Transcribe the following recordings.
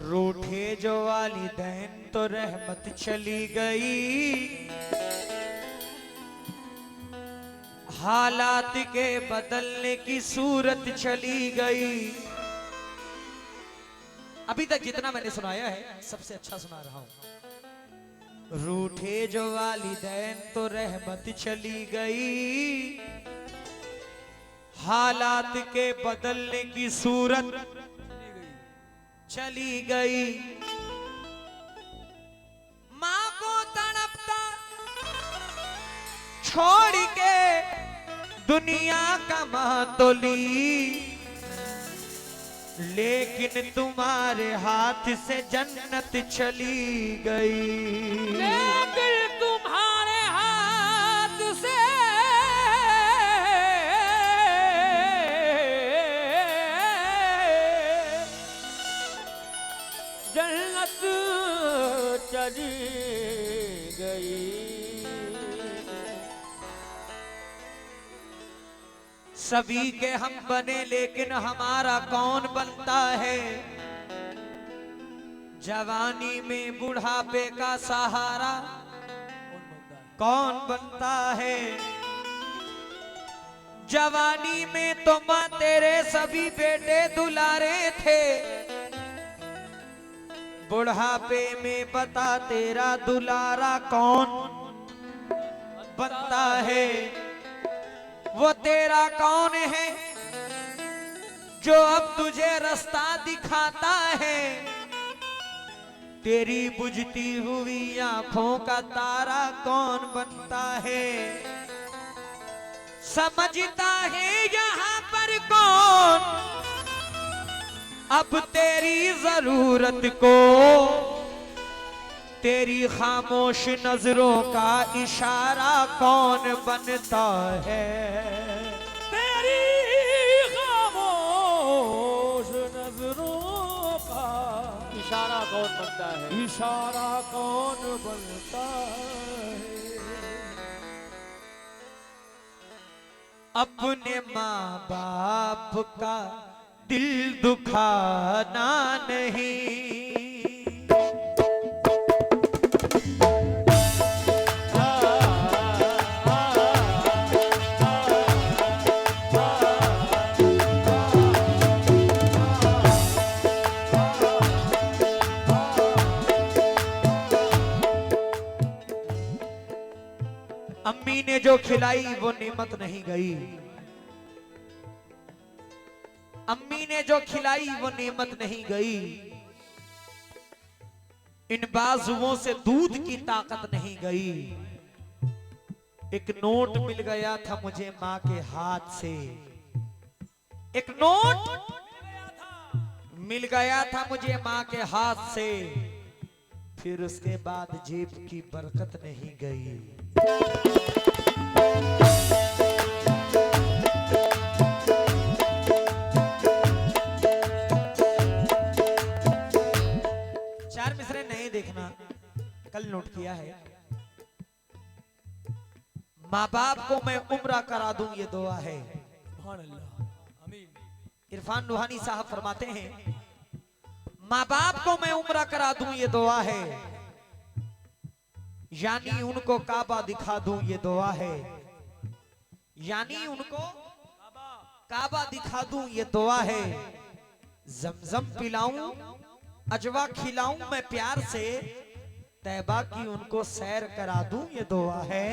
रूठे जो वालिदैन तो रहमत चली गई, हालात के बदलने की सूरत चली गई। अभी तक जितना मैंने सुनाया है सबसे अच्छा सुना रहा हूं। रूठे जो वालिदैन तो रहमत चली गई, हालात के बदलने की सूरत चली गई। मां को तड़पता छोड़ के दुनिया का मातोली, लेकिन तुम्हारे हाथ से जन्नत चली गई। लेकिन तुम्हारे हाथ से जन्नत चली गई। सभी के हम बने लेकिन हमारा कौन बनता है। जवानी में बुढ़ापे का सहारा कौन बनता है। जवानी में तो मां तेरे सभी बेटे दुलारे थे, बुढ़ापे में बता तेरा दुलारा कौन बनता है। वो तेरा कौन है जो अब तुझे रास्ता दिखाता है। तेरी बुझती हुई आंखों का तारा कौन बनता है। समझता है यहाँ पर कौन अब तेरी जरूरत को। तेरी खामोश नजरों का इशारा कौन बनता है। तेरी खामोश नजरों का इशारा कौन बनता है। इशारा कौन बनता है। अपने माँ बाप का दिल दुखाना नहीं। अम्मी ने जो खिलाई वो नेमत नहीं गई। अम्मी ने जो खिलाई वो नेमत नहीं गई। इन बाजुओं से दूध की ताकत नहीं गई। एक नोट मिल गया था मुझे मां के हाथ से। एक नोट मिल गया था मुझे मां के हाथ से। फिर उसके बाद जेब की बरकत नहीं गई। चार मिसरे नहीं देखना, कल नोट किया है। माँ बाप को मैं उम्रा करा दूं ये दुआ है। इरफान रूहानी साहब फरमाते हैं माँ बाप को मैं उम्रा करा दूं ये दुआ है, यानी उनको काबा दिखा दूं ये दुआ है। यानी उनको काबा दिखा दूं ये दुआ है। जमजम पिलाऊं अजवा खिलाऊं मैं प्यार से, तैबा की उनको सैर करा दूं ये दुआ है।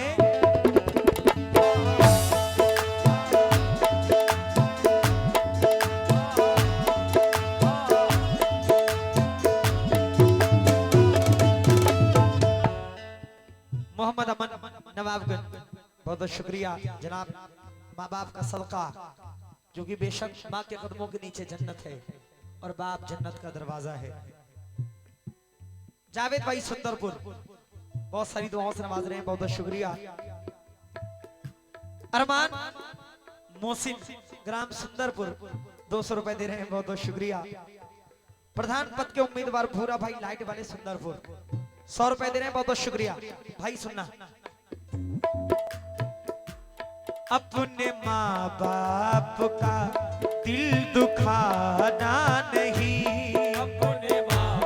मोहम्मद अमन नवाबगंज, बहुत बहुत शुक्रिया जनाब। माँ बाप का सदका जो कि बेशक माँ के कदमों के नीचे जन्नत है और बाप जन्नत का दरवाजा है। जावेद भाई सुंदरपुर बहुत सारी दुआओं से नवाज रहे हैं, बहुत बहुत शुक्रिया। अरमान मोहसिन ग्राम सुंदरपुर 200 रुपए दे रहे हैं, बहुत बहुत शुक्रिया। प्रधान पद के उम्मीदवार भूरा भाई लाइट वाले सुंदरपुर 100 रुपए दे रहे हैं, बहुत बहुत शुक्रिया भाई। सुनना, अपने माँ बाप का दिल दुखाना नहीं, अपने माँ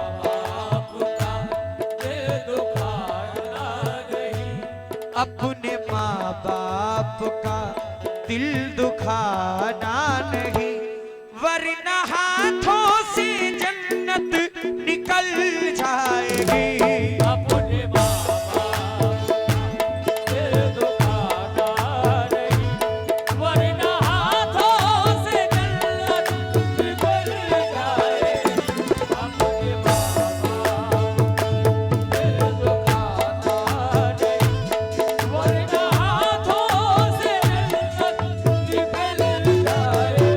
अपने माँ बाप का दिल दुखाना नहीं, वरना हाथों से जन्नत निकल जाएगी। अपने माँ बाप दिल दुखाना नहीं, वरना हाथों से जन्नत निकल जाएगी। अपने माँ बाप दिल दुखाना नहीं, वरना हाथों से जन्नत निकल जाएगी।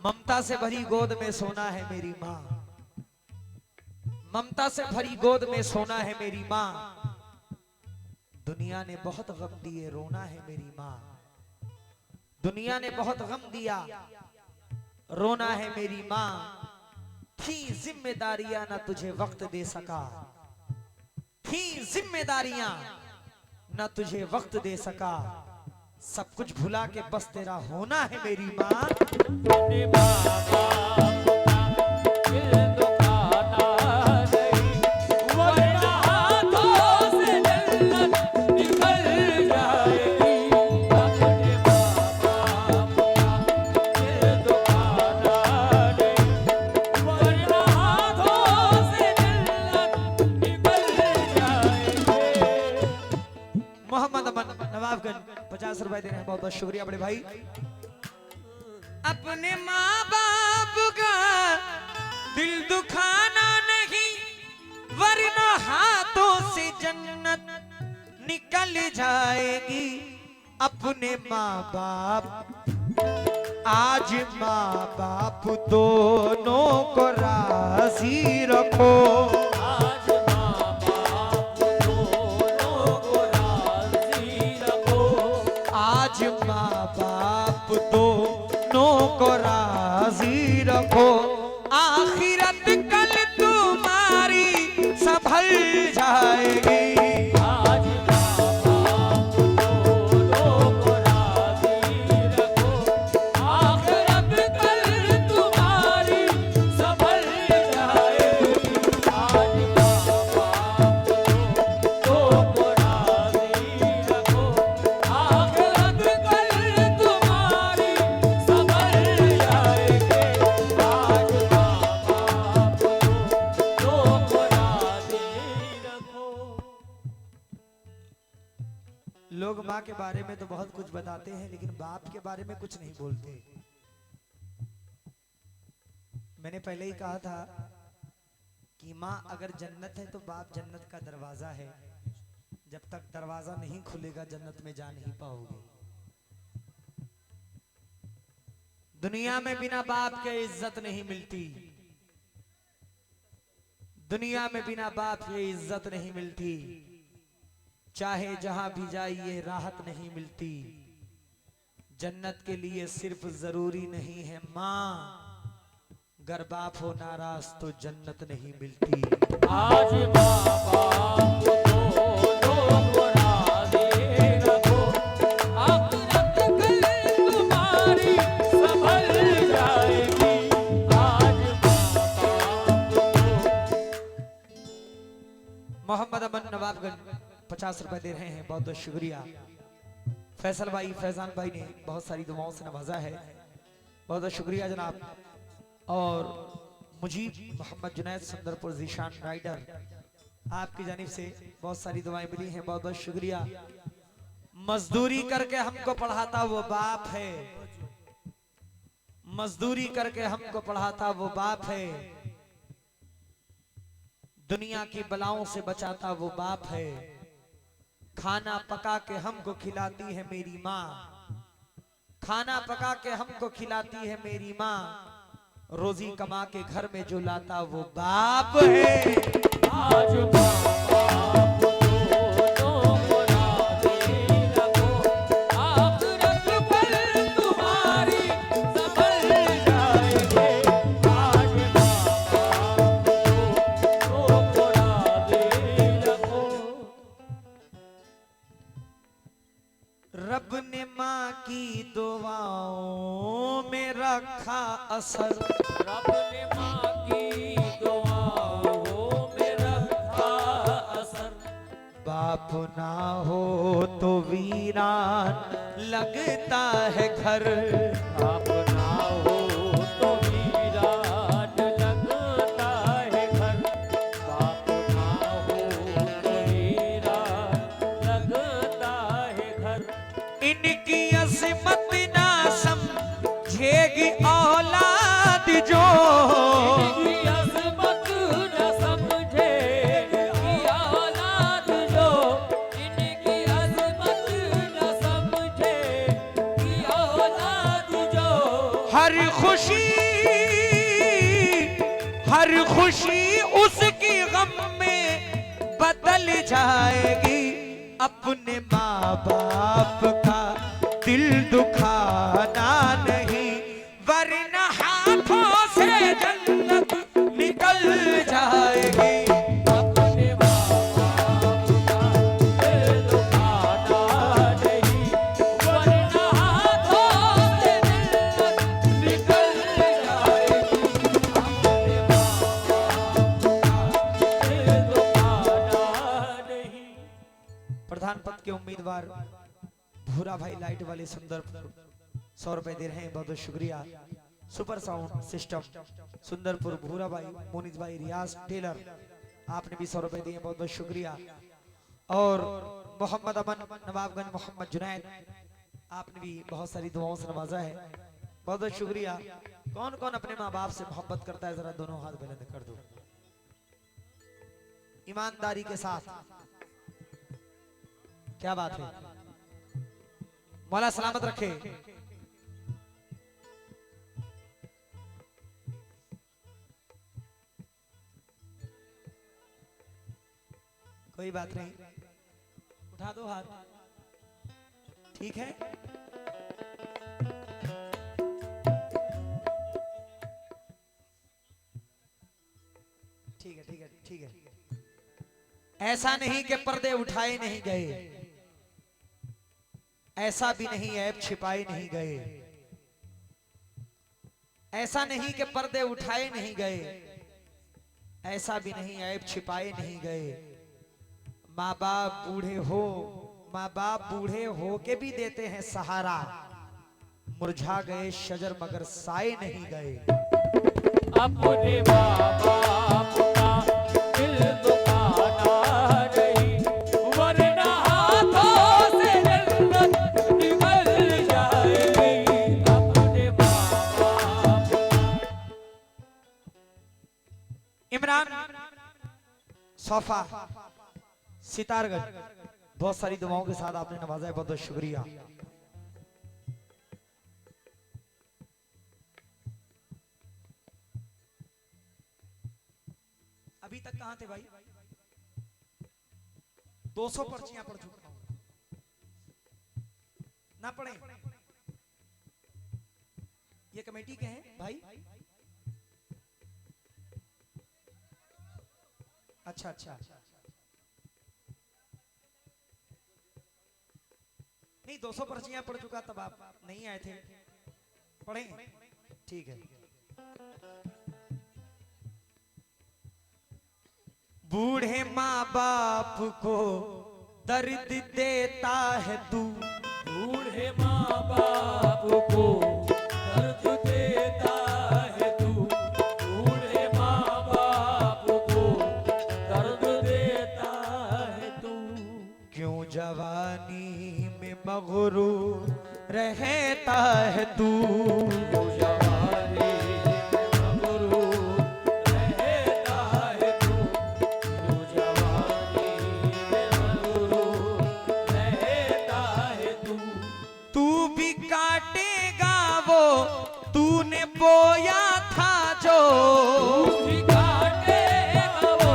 ममता से भरी गोद में सोना है मेरी माँ, ममता से भरी गोद में सोना है मेरी माँ। दुनिया ने बहुत गम दिए, रोना है मेरी माँ। दुनिया ने बहुत गम दिया, रोना है मेरी माँ। थी जिम्मेदारियां न तुझे वक्त दे सका, थी जिम्मेदारियां न तुझे वक्त दे सका। सब कुछ भुला के बस तेरा होना है मेरी माँ। अपने माँ बाप का दिल दुखाना नहीं, वरना हाथों से जन्नत निकल जाएगी। अपने माँ बाप का दिल दुखाना नहीं, वरना हाथों से जन्नत निकल जाएगी। मोहम्मद अमन नवाबगंज 50 रुपए दे रहे हैं, बहुत बहुत शुक्रिया बड़े भाई। अपने माँ बाप का दिल दुखाना नहीं, वरना हाथों से जन्नत निकल जाएगी। अपने माँ बाप आज माँ बाप दोनों को राजी रखो। आज माँ बाप दोनों को राजी रखो। आज माँ बाप दोनों को राजी रखो। आखिरत कल तुम्हारी संभल जाएगी। आज माँ बाप दोनों को राजी रखो। आखिरत कल तुम्हारी संभल जाएगी। आज माँ बाप दोनों को राजी रखो। आखिरत कल तुम्हारी संभल जाएगी। आज माँ बाप दोनों को राजी रखो। लोग माँ के बारे में तो बहुत कुछ बताते हैं, लेकिन बाप के बारे में कुछ नहीं बोलते। मैंने पहले ही कहा था कि माँ अगर जन्नत है तो बाप जन्नत का दरवाजा है। जब तक दरवाजा नहीं खुलेगा जन्नत में जा नहीं पाओगे। दुनिया में बिना बाप के इज्जत नहीं मिलती, दुनिया में बिना बाप के इज्जत नहीं मिलती। चाहे जहां भी जाइए राहत नहीं मिलती। जन्नत के लिए सिर्फ जरूरी नहीं है माँ, गर बाप हो नाराज तो जन्नत नहीं मिलती। आज माँ बाप दोनों को राजी रखो। आखिरत कल तुम्हारी संभल जाएगी। आज माँ बाप मोहम्मद अमन नवाबगंज 50 रुपए दे रहे हैं, बहुत बहुत शुक्रिया। फैसल भाई फैजान भाई ने बहुत सारी दुआओं से नवाजा है, बहुत बहुत शुक्रिया जनाब। और मुजीब मोहम्मद जुनैद सुंदरपुर जीशान राइडर, आपकी जानिब से बहुत सारी दुआएं मिली हैं, बहुत बहुत शुक्रिया। मजदूरी करके हमको पढ़ाता वो बाप है, मजदूरी करके हमको पढ़ाता वो बाप है। दुनिया की बलाओं से बचाता वो बाप है। खाना पका के हमको खिलाती है मेरी माँ, खाना पका के हमको खिलाती है मेरी माँ। रोजी कमा के घर में जो लाता वो बाप है। आज माँ बाप दोनों को राजी रखो। आखिरत कल तुम्हारी संभल जाएगी। आज माँ बाप दोनों को राजी रखो। रब ने माँ की दुआओं में रखा असर, रब ने माँ वीरान लगता है घर। आप ना हो तो वीरान लगता है घर। आप ना हो तो वीरान लगता है घर। इनकी अजमत ना समझेगी औलाद जो, इनकी अज़मत न समझेगी औलाद जो। इनकी अज़मत न समझेगी औलाद जो। हर खुशी उसकी गम में बदल जाएगी। अपने माँ बाप का दिल दुखाना नहीं, वरना हाथों से जन्नत निकल जाएगी। अपने माँ-बाप का दिल दुखाना नहीं, वरना हाथों से जन्नत निकल जाएगी। अपने माँ-बाप का दिल दुखाना नहीं। प्रधान पद के उम्मीदवार भूरा भाई लाइट वाले सुंदर 100 रुपए दे रहे हैं, बहुत बहुत शुक्रिया। सुपर साउंड सिस्टम सुंदरपुर भूरा भाई, मोनिज भाई, रियाज टेलर, आपने भी 100 रुपए दिए, बहुत बहुत शुक्रिया। और मोहम्मद अमन नवाबगंज, मोहम्मद जुनैद, आपने भी बहुत सारी दुआओं से नवाजा है, बहुत बहुत शुक्रिया। कौन कौन अपने माँ बाप से मोहब्बत करता है, जरा दोनों हाथ बुलंद कर दो ईमानदारी के साथ। क्या बात है, मौला सलामत रखे। कोई बात नहीं, उठा दो हाथ, ठीक है। ठीक है, ठीक है, ठीक है। ऐसा नहीं कि पर्दे उठाए नहीं गए, ऐसा भी नहीं ऐब छिपाए नहीं गए, ऐसा नहीं कि पर्दे उठाए नहीं गए, ऐसा भी नहीं ऐब छिपाए नहीं गए। माँ बाप बूढ़े हो के भी देते हैं सहारा, मुरझा गए शजर मगर साए नहीं गए। अपने माँ-बाप का दिल दुखाना नहीं, वरना हाथों से जन्नत निकल जाएगी। अपने माँ-बाप इमरान सोफा सितारगंज, बहुत सारी दुआओं के साथ आपने नवाजा है, बहुत बहुत शुक्रिया। अभी तक कहां थे भाई? 200 पर्चियां पढ़ चुका हूं, ना पढ़े? ये कमेटी के हैं भाई? अच्छा अच्छा, नहीं 200 पर्चियां पढ़ चुका, तब आप नहीं आए थे, पढ़े? ठीक है। बूढ़े माँ बाप को दर्द देता है तू, बूढ़े माँ-बाप को दर्द देता है तू। बूढ़े माँ-बाप को दर्द देता है तू। क्यों जवानी में मगरूर रहता है तू, तू जवानी मगरूर रहता है तू। तू जवानी मगरूर रहता है तू। तू भी काटेगा वो तूने बोया था जो, तू भी काटेगा वो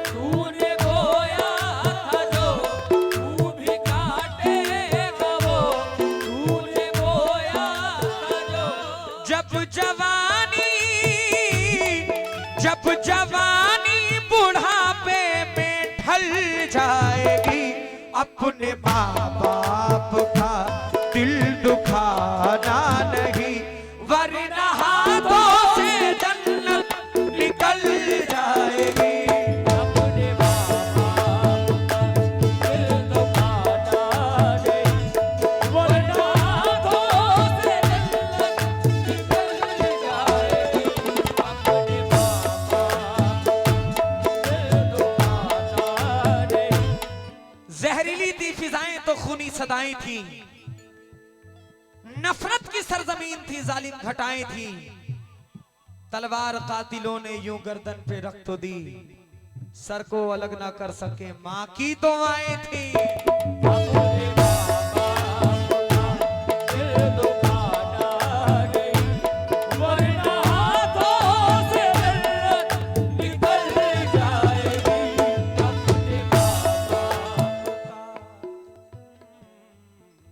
तूने बोया था जो। तू भी काटेगा वो तूने बोया था जो। जब जवानी बुढ़ापे में ढल जाएगी, अपने माँ बाप का दिल दुखाना नहीं, वरना हाथों से जन्नत निकल जाएगी। अपने माँ-बाप का दिल दुखाना नहीं, थी, नफरत की सरजमीन थी, जालिम घटाएं थी। तलवार कातिलों ने यूं गर्दन पे रख तो दी, सर को अलग ना कर सके मां की दुआएं थी। अपने दिल दुखाना नहीं, वरना हाथों से जन्नत निकल जाएगी। अपने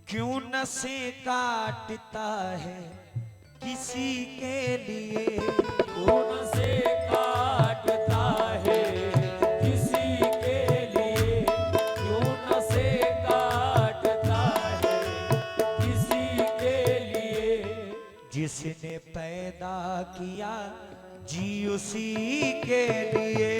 क्यों नसें काटता है किसी के लिए, खून से काटता है किसी के लिए, खून से काटता है किसी के लिए। जिसने पैदा किया जी उसी के लिए।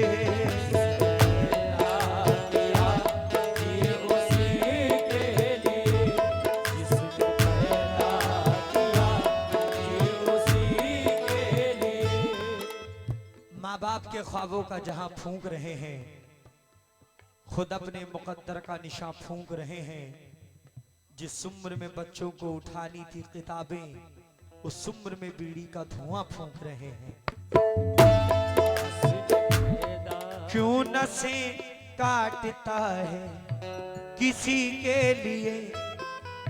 माँ बाप के ख्वाबों का जहां फूंक रहे हैं, खुद अपने मुकद्दर का निशान फूंक रहे हैं। जिस उम्र में बच्चों को उठानी थी किताबें, उस उम्र में बीड़ी का धुआं फूंक रहे हैं। क्यों नसें काटता है किसी के लिए,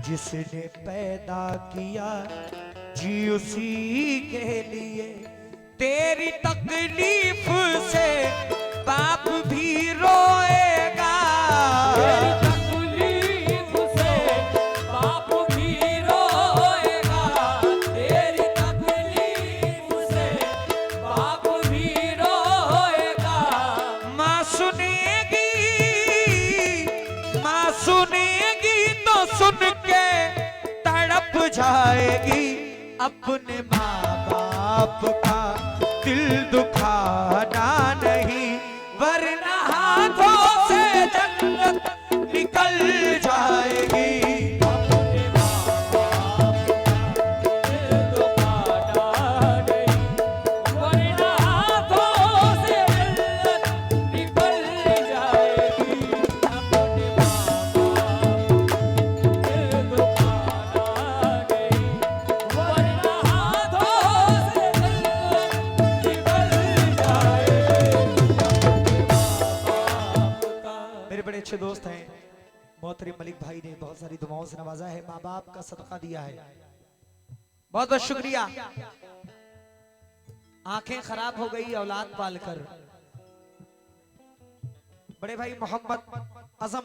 जिसने पैदा किया जी उसी के लिए। तेरी तकलीफ से बाप भी रोएगा, तेरी तकलीफ से बाप भी रोएगा, तेरी तकलीफ से बाप भी रोएगा। माँ सुनेगी तो सुन के तड़प जाएगी। अपने माँ बाप का दिल दुखाना नहीं, वरना हाथों से जन्नत निकल जाएगी। अपने माँ बाप का दिल दुखाना नहीं, वरना हाथों से जन्नत निकल जाएगी। अपने माँ बाप दिल दुखाना नहीं, वरना हाथों से जन्नत निकल जाएगी। मेरे बड़े अच्छे दोस्त हैं मोहतरम मलिक भाई ने बहुत सारी दुआओं से नवाजा है, माँ बाप का सदका दिया है, बहुत बहुत शुक्रिया। आंखें खराब हो गई औलाद पालकर। बड़े भाई मोहम्मद आजम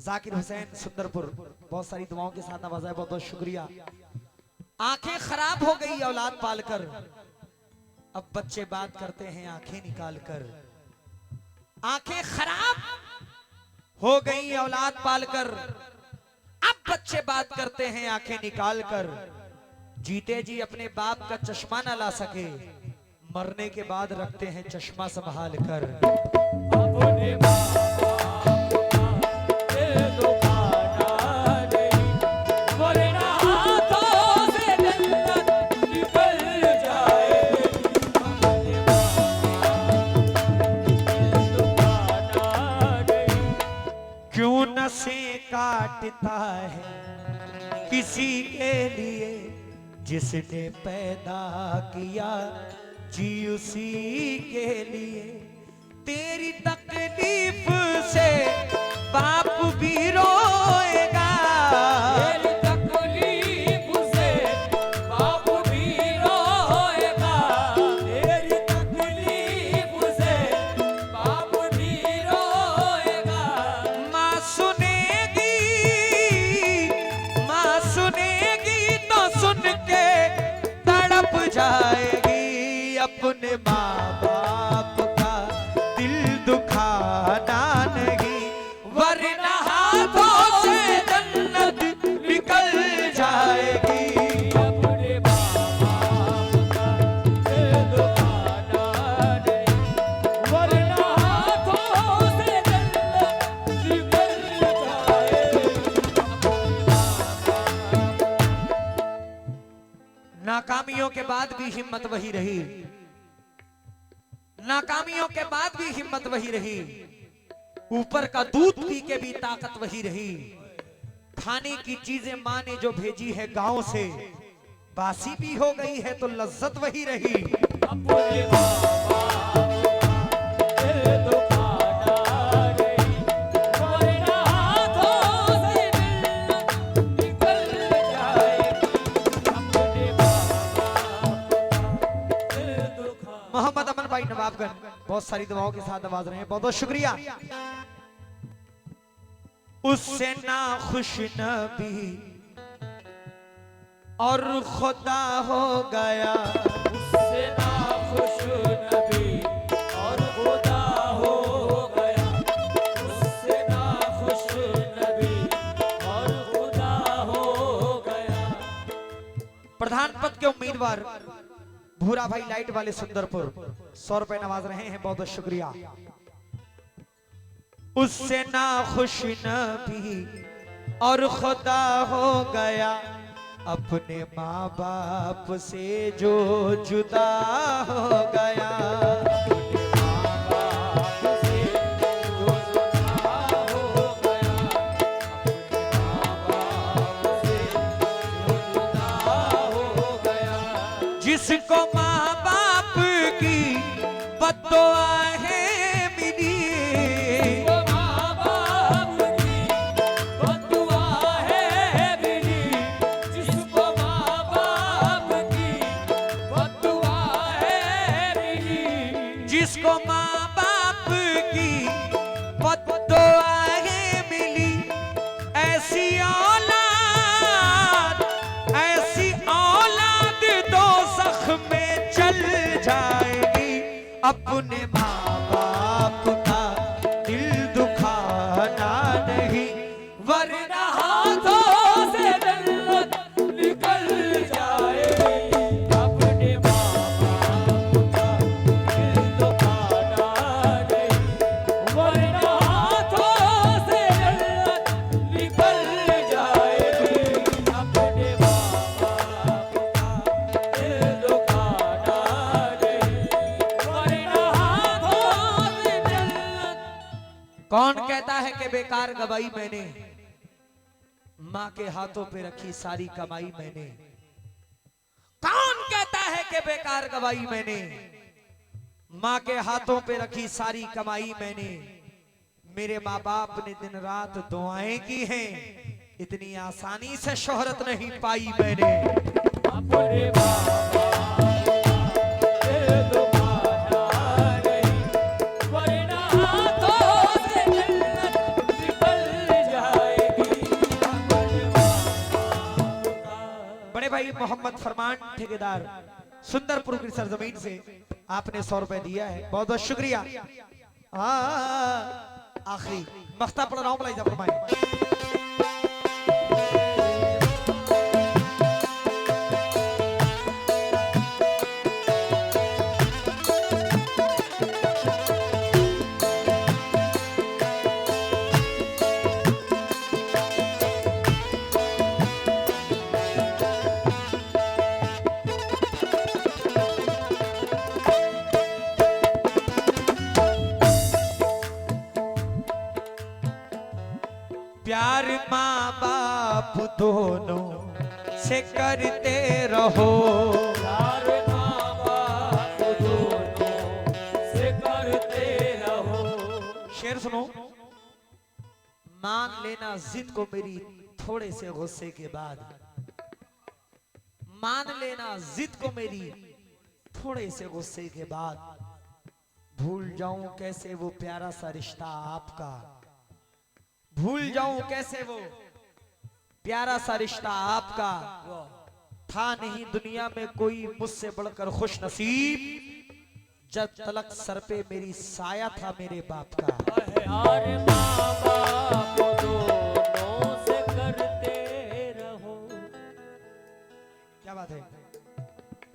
जाकिर हुसैन सुंदरपुर बहुत सारी दुआओं के साथ नवाजा है, बहुत बहुत शुक्रिया। आंखें खराब हो गई औलाद पालकर, अब बच्चे बात करते हैं आंखें निकाल कर। आंखें खराब हो गई औलाद पालकर, अब बच्चे बात करते हैं आंखें निकाल कर। जीते जी अपने बाप का चश्मा ना ला सके, मरने के बाद रखते हैं चश्मा संभाल कर। अपने माँ बाप का दिल दुखाना नहीं, वरना हाथों से जन्नत निकल जाएगी। अपने माँ बाप का दिल दुखाना नहीं, क्यों नसें काटता है किसी के लिए, जिसने पैदा किया जी उसी के लिए। तेरी तकलीफ से बाप भी रोएगा, तेरी तकलीफ से बाप भी रोएगा, तेरी तकलीफ से बाप भी रोएगा। माँ सुनेगी तो सुन के तड़प जाएगी। अपने माँ बाप का दिल दुखाना नहीं, वरना हाथों से जन्नत निकल जाएगी। अपने माँ बाप का दिल दुखाना नहीं, वरना हाथों से जन्नत निकल जाएगी। नाकामियों के बाद भी हिम्मत वही रही, नाकामियों के बाद भी हिम्मत वही रही, ऊपर का दूध पी के भी ताकत वही रही। खाने की चीजें माँ ने जो भेजी है गांव से, बासी भी हो गई है तो लज्जत वही रही। अपने बाबा दिल दुखाना रे, वरना हाथों से मिन्नत निकल जाएगी। अपने बाबा दिल दुखाना। मोहम्मद अमन भाई नवाबगंज बहुत सारी दवाओं के साथ आवाज रहे हैं, बहुत बहुत शुक्रिया। उससे ना खुश नबी और खुदा हो गया, उससे ना खुश नबी और खुदा हो गया, उससे ना खुश नबी और खुदा हो गया। प्रधान पद के उम्मीदवार भूरा भाई लाइट वाले सुंदरपुर 100 रुपए नवाज रहे हैं, बहुत बहुत शुक्रिया। उससे ना खुश नबी और खुदा हो गया, अपने माँ बाप से जो जुदा हो गया। माँ बाप से जो जुदा हो गया, अपने माँ बाप से जो जुदा हो गया। जिसको माँ बाप की बद्दुआएं मिली, वो माँ बाप की बद्दुआ है मिली, जिसको माँ बाप की बद्दुआ है मिली। जिसको माँ बाप की बद्दुआएं मिली, ऐसी औलाद दोज़ख में चल जाएगी। अपने माँ बाप का दिल दुखाना नहीं, वरना हाथों से जन्नत निकल जाएगी। अपने माँ बाप का दिल दुखाना नहीं, वरना हाथों से जन्नत निकल जाएगी। अपने माँ बाप का दिल दुखाना नहीं, वरना हाथों से जन्नत। कौन कहता है कि बेकार गवाई मैंने, माँ के हाथों पे रखी सारी कमाई मैंने। कौन कहता है कि बेकार गवाई मैंने, माँ के हाथों पे रखी सारी कमाई मैंने। मेरे माँ बाप ने दिन रात दुआएं की हैं, इतनी आसानी से शोहरत नहीं पाई मैंने। अपने बाबा दिल दुखाना नहीं, वरना हाथों से जन्नत निकल जाएगी। अपने बाबा का बड़े भाई मोहम्मद फरमान ठेकेदार सुंदरपुर की सरजमीन से आपने 100 रुपए दिया है, बहुत बहुत शुक्रिया। आखिरी मख्ता पढ़ रहा हूं, भलाई फरमाए। प्यार माँ बाप दोनों से करते रहो, प्यार माँ बाप दोनों से करते रहो। शेर सुनो। मान लेना जिद को मेरी थोड़े से गुस्से के बाद, मान लेना जिद को मेरी थोड़े से गुस्से के बाद। भूल जाऊं कैसे वो प्यारा सा रिश्ता आपका, भूल जाऊं कैसे वो प्यारा सा रिश्ता आपका। था नहीं दुनिया में कोई मुझसे बढ़कर खुश नसीब, जब तलक सर पे मेरी साया था मेरे बाप का। प्यार माँ बाप दोनों से करते रहो। क्या बात है।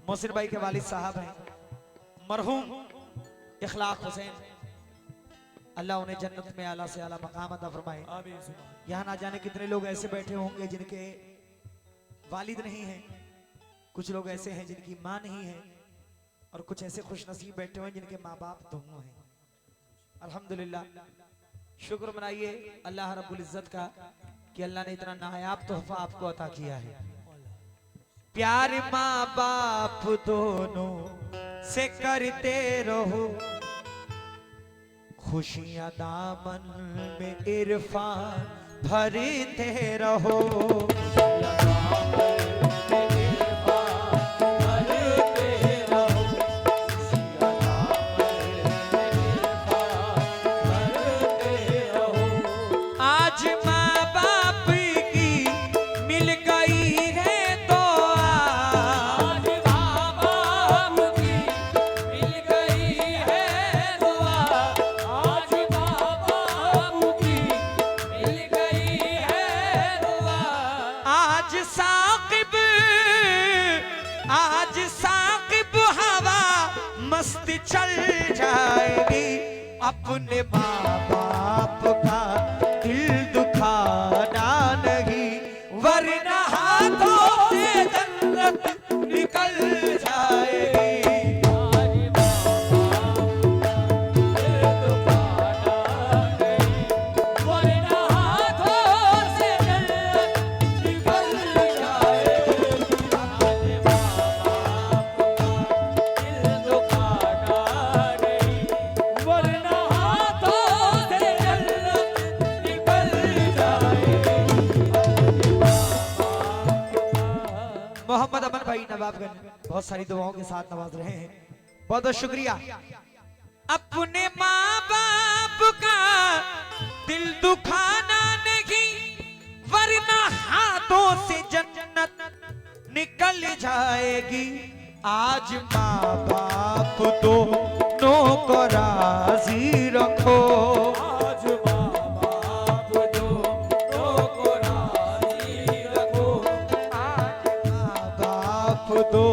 मोहसिन भाई के वालिद साहब हैं मरहूम इखलाक हुसैन, अल्लाह उन्हें जन्नत में आला से आला मकाम अता फरमाए। यहाँ ना जाने कितने लोग ऐसे बैठे होंगे जिनके वालिद नहीं हैं, कुछ लोग ऐसे हैं जिनकी माँ नहीं है, और कुछ ऐसे खुश नसीब बैठे हुए हैं जिनके माँ बाप दोनों हैं। अल्हम्दुलिल्लाह, शुक्र मनाइए अल्लाह रब्बुल इज्जत का कि अल्लाह ने इतना नायाब तोहफा आपको अता किया है। प्यार माँ बाप दोनों से करते रहो, खुशियां दामन में इरफान भरते रहो। आज माँ बाप की मिल गई है तो आज माँ बाप की मिल गई है दुआ, आज माँ बाप की मिल गई है दुआ। आज साकिब हवा मस्त चल जाएगी, अपने माँ बाप का दिल दुखाना नहीं, वरना हाथों से जन्नत निकल जाएगी। आज वरना हाथों से जन्नत निकल जाएगी। आज दिल दुखाना नहीं, वरना हाथों से जन्नत निकल जाएगी। मोहम्मद अमन भाई नवाबगंज बहुत सारी दुआओं के साथ नवाज रहे हैं, बहुत बहुत शुक्रिया। अपने माँ बाप का दिल दुखाना नहीं, वरना हाथों से जन्नत निकल जाएगी। आज माँ बाप दोनों को राजी रखो, आज माँ बाप दोनों को राजी रखो। माँ बाप दो